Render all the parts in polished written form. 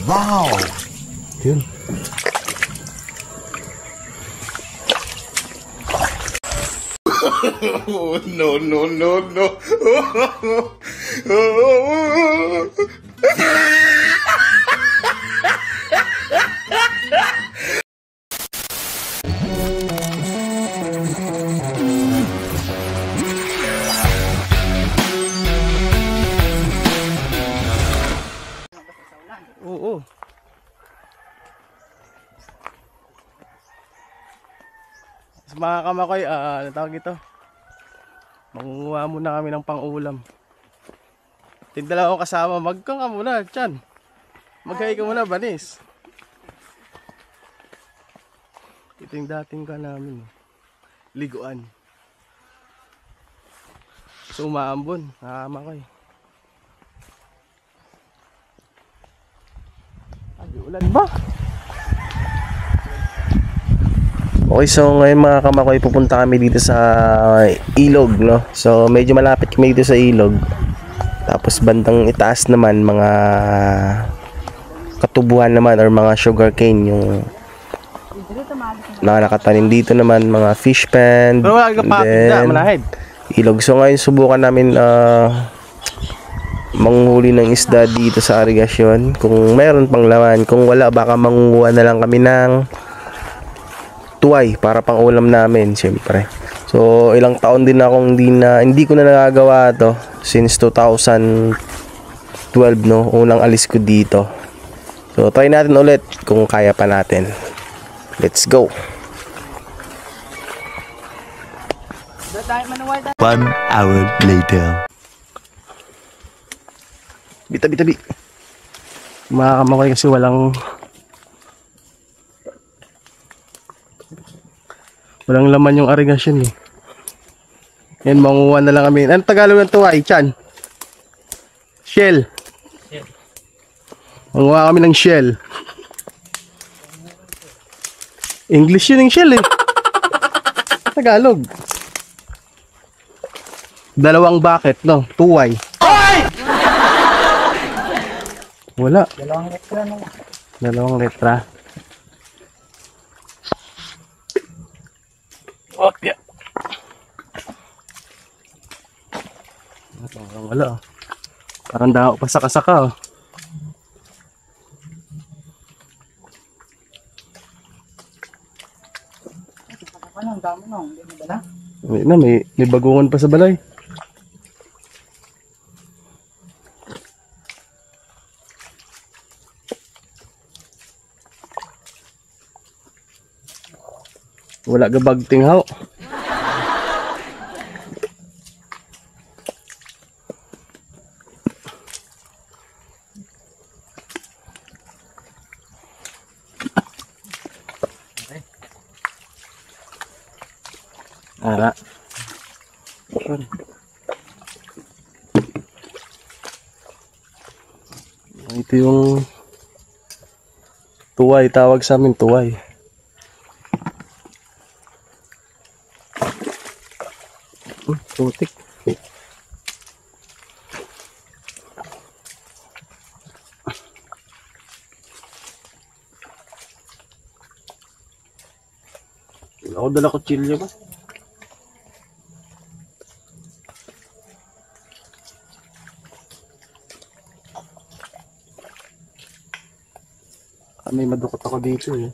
Wow! Yun. Oh, no, no, no, no. Oo. Sa mga kamakoy, ano tawag ito? Mangunguha muna kami ng pang-ulam. Tindala akong kasama, magkang ka muna, Chan. Magkay ka muna, Banis. Ito yung dating ka namin. Liguan. So umaambon, nakakamakay. Ay, ulan ba? Okay, so ngayon mga kamakoy, pupunta kami dito sa ilog, no? So medyo malapit kami dito sa ilog. Tapos bandang itaas naman mga katubuhan naman or mga sugarcane yung nakatanim dito naman, mga fish pen, then ilog. So ngayon subukan namin manghuli ng isda dito sa irigasyon. Kung meron pang laman, kung wala baka mangunguha na lang kami ng tuway para pang ulam namin, syempre. So ilang taon din akong hindi ko na nagagawa to since 2012, no, unang alis ko dito. So try natin ulit kung kaya pa natin. Let's go. 1 hour later. Bitabi. Mga kamakoy kasi walang laman yung irigasyon eh. Yan, manguha na lang kami. Ano Tagalog ng tuway, Chan? Shell. Manguha kami ng shell. English yun yung shell eh. Tagalog. Dalawang bucket, no? Tuway. Wala. Dalawang letra. Okay. Wala. Parang daw pa saka-saka. May bagungan pa sa balay. Wala ka bagting haw. Ara. Ito yung tuway, tawag sa amin tuway. Putik. Ako dala kutsilyo ba? May madukot ako dito eh.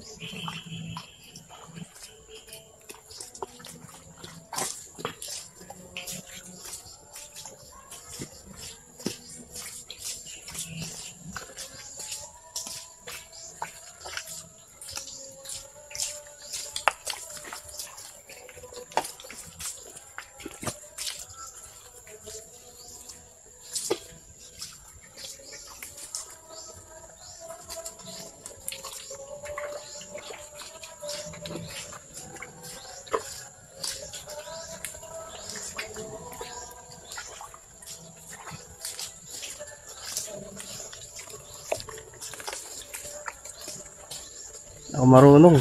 Ako marunong.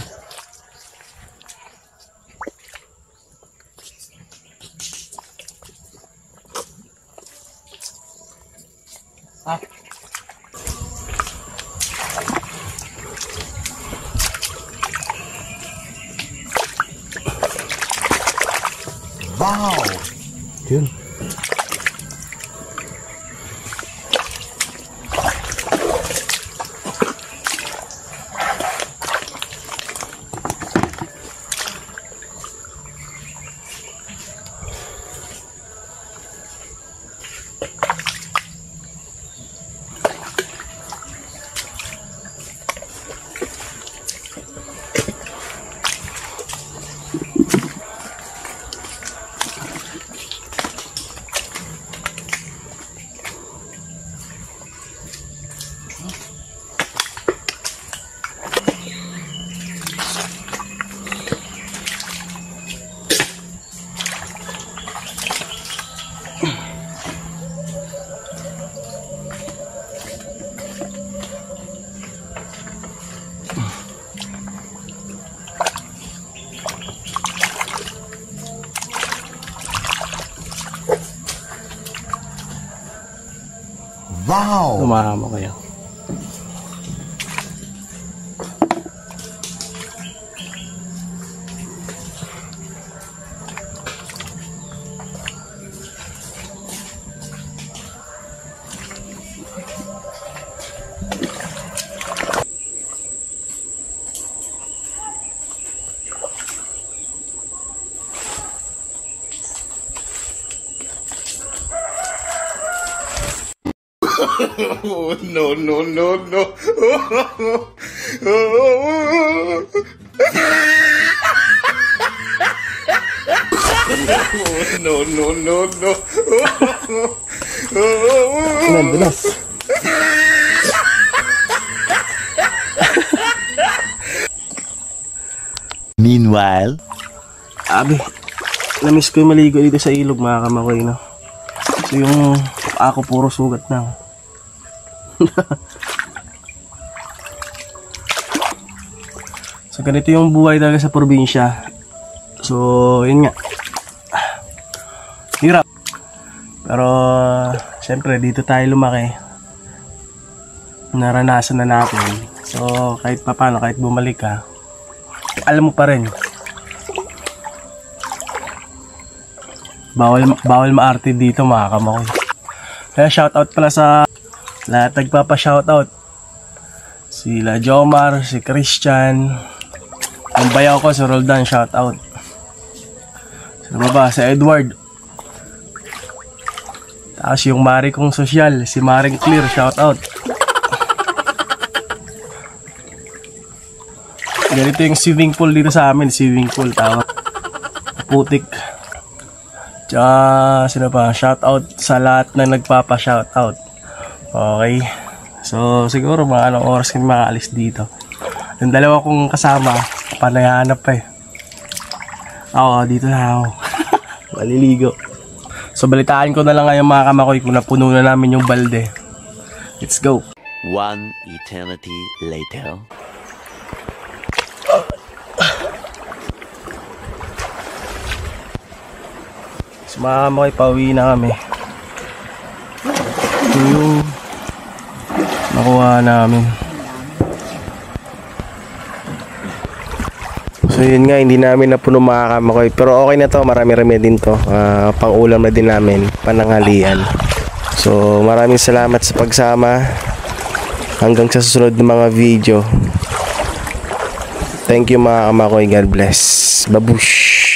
Wow! Yun. Wow! Lumahama kayo. Oh, no, no, no, no. No, no, no, no. Ilan, dulas. Meanwhile, Abi, namiss ko yung maligo dito sa ilog, mga kamakoy, no? So yung ako puro sugat na. So ganito yung buhay talaga sa probinsya. So yun nga, hirap. Pero syempre dito tayo lumaki, naranasan na natin. So kahit papano, kahit bumalik ka, alam mo pa rin, bawal maarte dito, mga kamakoy. Kaya shoutout pala sa lahat nagpapa-shoutout. Sila Jomar, si Christian, ang bayaw ko si Roldan, shoutout. Sino ba? Si Edward. Tapos yung mari kong sosyal, si Maring Clear, shoutout. Ganito yung swimming pool dito sa amin, swimming pool tawag. Putik. Tsaka, sino pa? Shoutout sa lahat na nagpapa-shoutout. Okay. So, siguro mga anong oras kami makaalis dito. Yung dalawa kong kasama, panayanap pa eh. Oo, dito na ako. Maliligo. So, balitaan ko na lang ngayon, mga kamakoy, kung napuno na namin yung balde. Let's go. one eternity later. So, mga kamakoy, pauwi na kami. Ito yung nakuha namin. So yun nga, hindi namin napuno, mga kamakoy. Pero okay na to, marami-rami din to. Pang ulam na din namin, pananghalian. So maraming salamat sa pagsama. Hanggang sa susunod na mga video. Thank you, mga kamakoy. God bless. Babush!